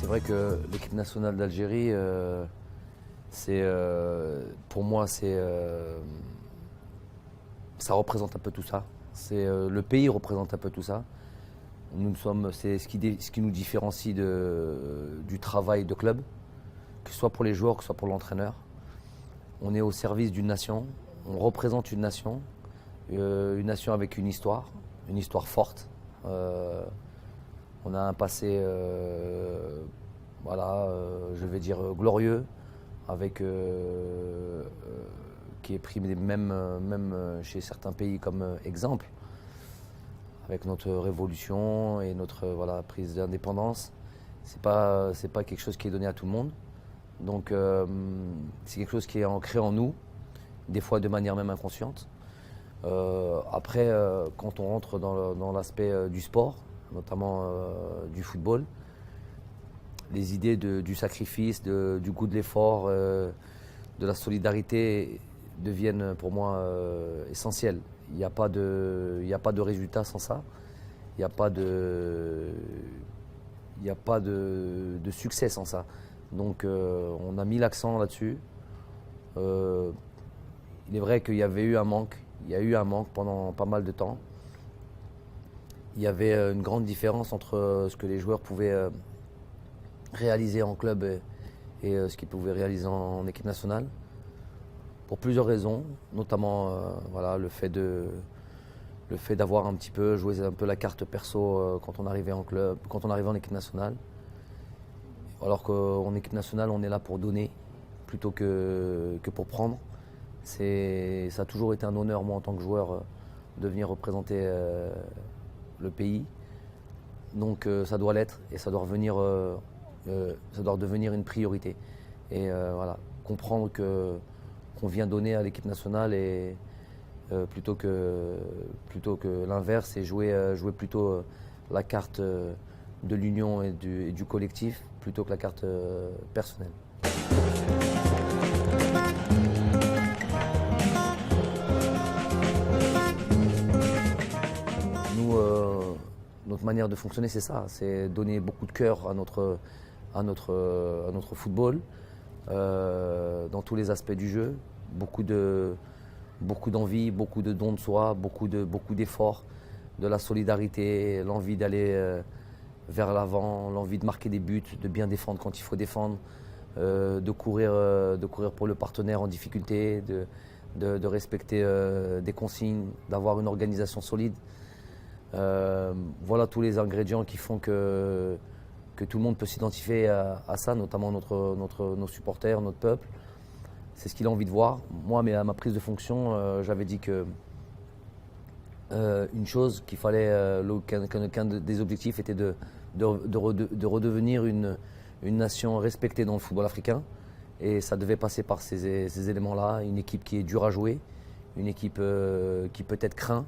vrai que l'équipe nationale d'Algérie, pour moi, ça représente un peu tout ça. Le pays représente un peu tout ça. C'est ce qui nous différencie du travail de club, que ce soit pour les joueurs, que ce soit pour l'entraîneur. On est au service d'une nation, on représente une nation avec une histoire forte. On a un passé, je vais dire glorieux, qui est pris même chez certains pays comme exemple, avec notre révolution et notre prise d'indépendance. C'est pas quelque chose qui est donné à tout le monde. Donc c'est quelque chose qui est ancré en nous, des fois de manière même inconsciente. Après, quand on rentre dans l'aspect du sport, notamment du football, les idées du sacrifice, du goût de l'effort, de la solidarité deviennent pour moi essentielles. Il n'y a pas de résultat sans ça. Il n'y a pas de succès sans ça. Donc on a mis l'accent là-dessus. Il est vrai qu'il y avait eu un manque. Il y a eu un manque pendant pas mal de temps. Il y avait une grande différence entre ce que les joueurs pouvaient réaliser en club et ce qu'ils pouvaient réaliser en équipe nationale. Pour plusieurs raisons, notamment le fait d'avoir un petit peu joué un peu la carte perso quand on arrivait en club, quand on arrivait en équipe nationale. Alors qu'en équipe nationale, on est là pour donner plutôt que pour prendre. Ça a toujours été un honneur, moi, en tant que joueur, de venir représenter le pays. Donc ça doit l'être et ça doit devenir une priorité. Et comprendre qu'on vient donner à l'équipe nationale et plutôt que l'inverse et jouer plutôt la carte de l'union et du collectif plutôt que la carte personnelle. Nous, notre manière de fonctionner, c'est ça, c'est donner beaucoup de cœur à notre football, dans tous les aspects du jeu, beaucoup d'envie, beaucoup de dons de soi, beaucoup d'efforts, de la solidarité, l'envie d'aller vers l'avant, l'envie de marquer des buts, de bien défendre quand il faut défendre, de courir pour le partenaire en difficulté, de respecter des consignes, d'avoir une organisation solide. Voilà tous les ingrédients qui font que tout le monde peut s'identifier à ça, notamment nos supporters, notre peuple. C'est ce qu'il a envie de voir. Moi, à ma prise de fonction, j'avais dit que une chose qu'il fallait, qu'un des objectifs était de redevenir une nation respectée dans le football africain. Et ça devait passer par ces éléments-là, une équipe qui est dure à jouer, une équipe qui peut-être craint,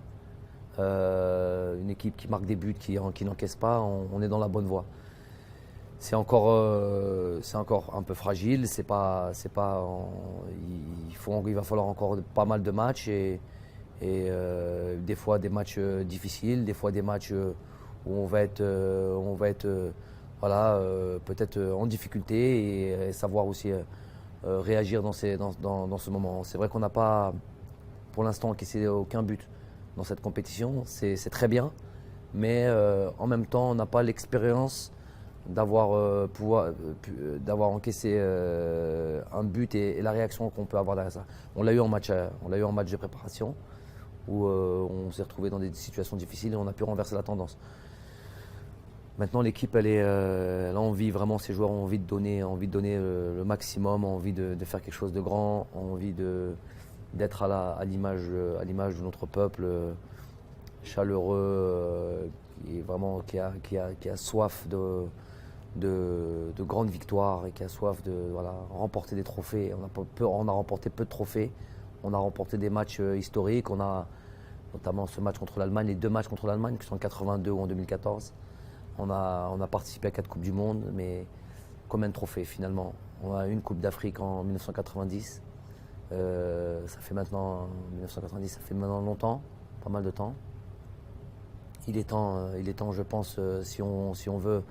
une équipe qui marque des buts, qui n'encaisse pas. On est dans la bonne voie. C'est encore un peu fragile. Il va falloir encore pas mal de matchs et des fois des matchs difficiles, des fois des matchs où on va être peut-être en difficulté et savoir aussi réagir dans ce moment. C'est vrai qu'on n'a pas pour l'instant encaissé aucun but dans cette compétition. C'est très bien, mais en même temps on n'a pas l'expérience d'avoir encaissé un but et la réaction qu'on peut avoir derrière ça. On l'a eu en match de préparation où on s'est retrouvé dans des situations difficiles et on a pu renverser la tendance. Maintenant l'équipe elle a envie, vraiment ces joueurs ont envie de donner le maximum, ont envie de faire quelque chose de grand, ont envie d'être à l'image de notre peuple chaleureux, qui a soif de grandes victoires et qui a soif de remporter des trophées. On a remporté peu de trophées, on a remporté des matchs historiques, on a notamment ce match contre l'Allemagne, les deux matchs contre l'Allemagne qui sont en 82 ou en 2014. On a participé à 4 Coupes du Monde, mais combien de trophées finalement? On a une Coupe d'Afrique en 1990, ça fait maintenant longtemps, pas mal de temps. Il est temps, je pense, si on veut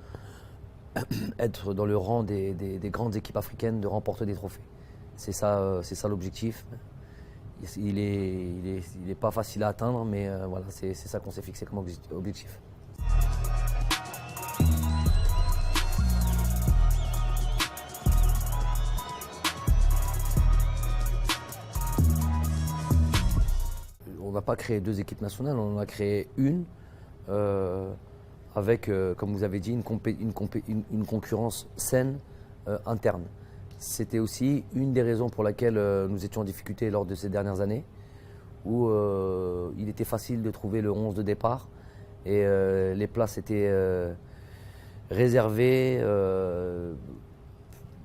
être dans le rang des grandes équipes africaines, de remporter des trophées. C'est ça l'objectif. Il est pas facile à atteindre, mais voilà, c'est ça qu'on s'est fixé comme objectif. On n'a pas créé 2 équipes nationales, on en a créé une avec, comme vous avez dit, une concurrence saine interne. C'était aussi une des raisons pour laquelle nous étions en difficulté lors de ces dernières années, où il était facile de trouver le 11 de départ et les places étaient réservées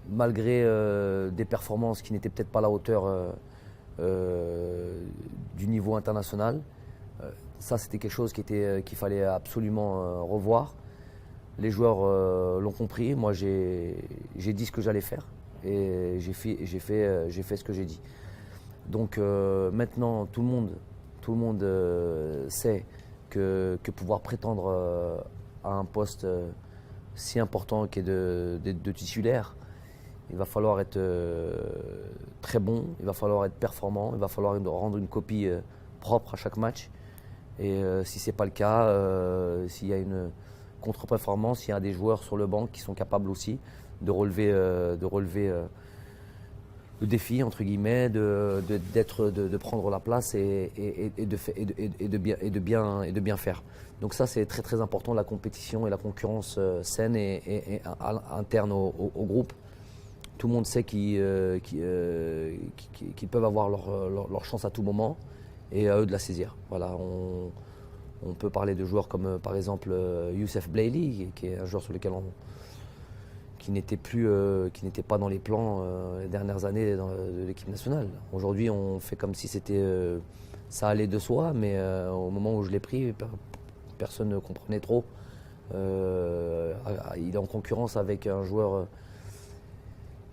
malgré des performances qui n'étaient peut-être pas à la hauteur du niveau international. Ça, c'était quelque chose qu'il fallait absolument revoir. Les joueurs l'ont compris. Moi, j'ai dit ce que j'allais faire et j'ai fait ce que j'ai dit. Donc maintenant, tout le monde sait que pouvoir prétendre à un poste si important qui est de titulaire, il va falloir être très bon, il va falloir être performant, il va falloir rendre une copie propre à chaque match. Et si ce n'est pas le cas, s'il y a une contre-performance, il y a des joueurs sur le banc qui sont capables aussi de relever le défi, entre guillemets, de prendre la place et de bien faire. Donc ça, c'est très très important, la compétition et la concurrence saine et interne au groupe. Tout le monde sait qu'ils peuvent avoir leur chance à tout moment et à eux de la saisir. Voilà, on peut parler de joueurs comme par exemple Youssef Blaili, qui est un joueur sur lequel qui n'était pas dans les plans les dernières années de l'équipe nationale. Aujourd'hui, on fait comme si ça allait de soi, mais au moment où je l'ai pris, personne ne comprenait trop. Il est en concurrence avec un joueur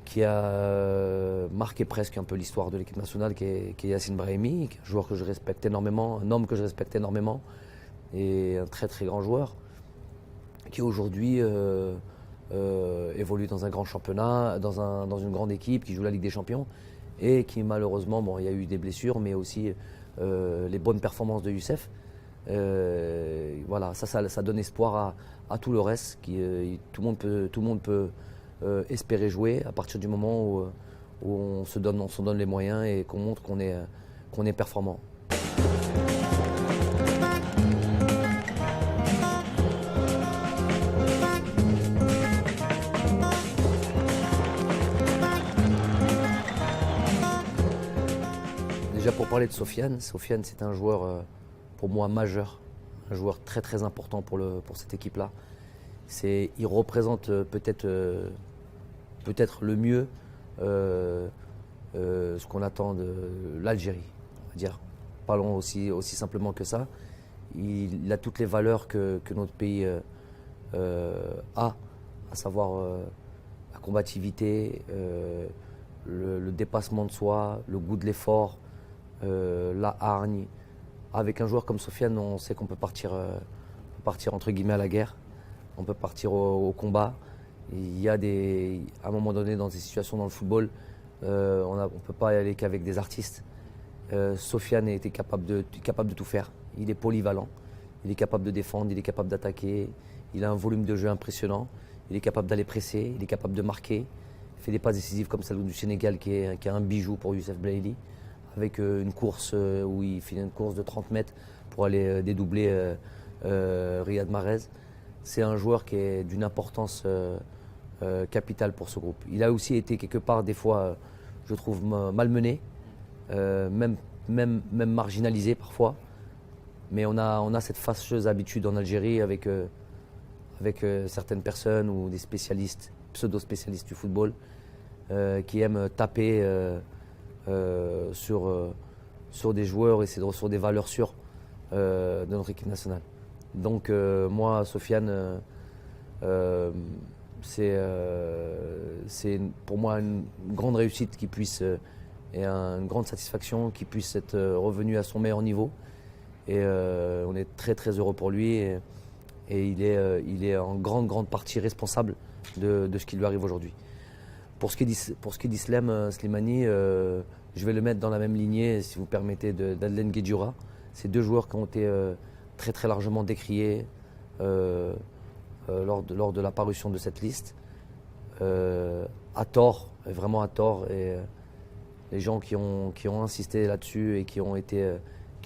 qui a marqué presque un peu l'histoire de l'équipe nationale, qui est Yacine Brahimi, un joueur que je respecte énormément, un homme que je respecte énormément, et un très très grand joueur, qui aujourd'hui évolue dans un grand championnat, dans une grande équipe, qui joue la Ligue des Champions, et qui malheureusement, bon, il y a eu des blessures, mais aussi les bonnes performances de Youssef. Voilà, ça donne espoir à tout le reste. Tout le monde peut espérer jouer à partir du moment où on se donne les moyens et qu'on montre qu'on est performant. Déjà pour parler de Sofiane c'est un joueur pour moi majeur, un joueur très très important pour cette équipe-là. Il représente peut-être le mieux ce qu'on attend de l'Algérie, on va dire. Parlons aussi simplement que ça. Il a toutes les valeurs que notre pays a, à savoir la combativité, le dépassement de soi, le goût de l'effort, la hargne. Avec un joueur comme Sofiane, on sait qu'on peut partir entre guillemets à la guerre, on peut partir au combat. Il y a à un moment donné, dans des situations dans le football, on ne peut pas y aller qu'avec des artistes. Sofiane était capable de tout faire. Il est polyvalent, il est capable de défendre, il est capable d'attaquer, il a un volume de jeu impressionnant, il est capable d'aller presser, il est capable de marquer. Il fait des passes décisives comme celle du Sénégal qui est un bijou pour Youssef Blaili, avec une course où il fait une course de 30 mètres pour aller dédoubler Riyad Mahrez. C'est un joueur qui est d'une importance capitale pour ce groupe. Il a aussi été quelque part, des fois, je trouve, malmené, même marginalisé parfois. Mais on a cette fâcheuse habitude en Algérie avec certaines personnes ou des spécialistes, pseudo-spécialistes du football, qui aiment taper sur des joueurs et sur des valeurs sûres de notre équipe nationale. Donc moi, Sofiane, c'est pour moi une grande réussite qu'il puisse et une grande satisfaction qu'il puisse être revenu à son meilleur niveau. Et on est très très heureux pour lui et il est en grande partie responsable de ce qui lui arrive aujourd'hui. Pour ce qui est d'Islem Slimani, je vais le mettre dans la même lignée, si vous permettez, d'Adlen Guedioura. C'est deux joueurs qui ont été très très largement décriés lors de la parution de cette liste. À tort, vraiment à tort. Et les gens qui ont insisté là-dessus et qui ont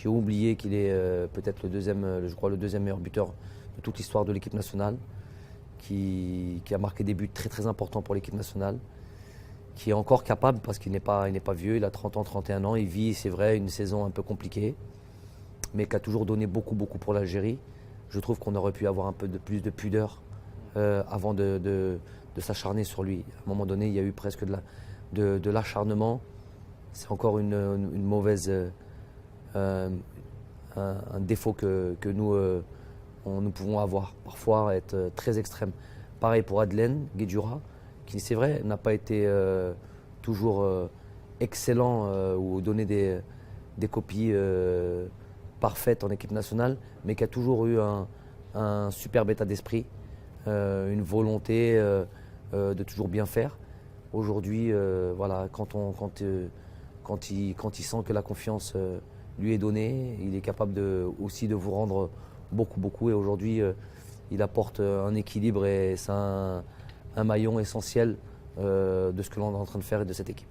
oublié qu'il est peut-être le deuxième meilleur buteur de toute l'histoire de l'équipe nationale, qui a marqué des buts très très importants pour l'équipe nationale, qui est encore capable parce qu'il n'est pas vieux, il a 30 ans, 31 ans, il vit, c'est vrai, une saison un peu compliquée, mais qui a toujours donné beaucoup pour l'Algérie. Je trouve qu'on aurait pu avoir un peu plus de pudeur avant de s'acharner sur lui. À un moment donné, il y a eu presque de l'acharnement. C'est encore une mauvaise, un défaut que nous pouvons avoir, parfois être très extrême. Pareil pour Adlen Guedioura, qui c'est vrai n'a pas été toujours excellent ou donné des copies parfaites en équipe nationale, mais qui a toujours eu un superbe état d'esprit, une volonté de toujours bien faire. Aujourd'hui, voilà, quand il sent que la confiance lui est donnée, il est capable aussi de vous rendre beaucoup. Et aujourd'hui, il apporte un équilibre et c'est un maillon essentiel de ce que l'on est en train de faire et de cette équipe.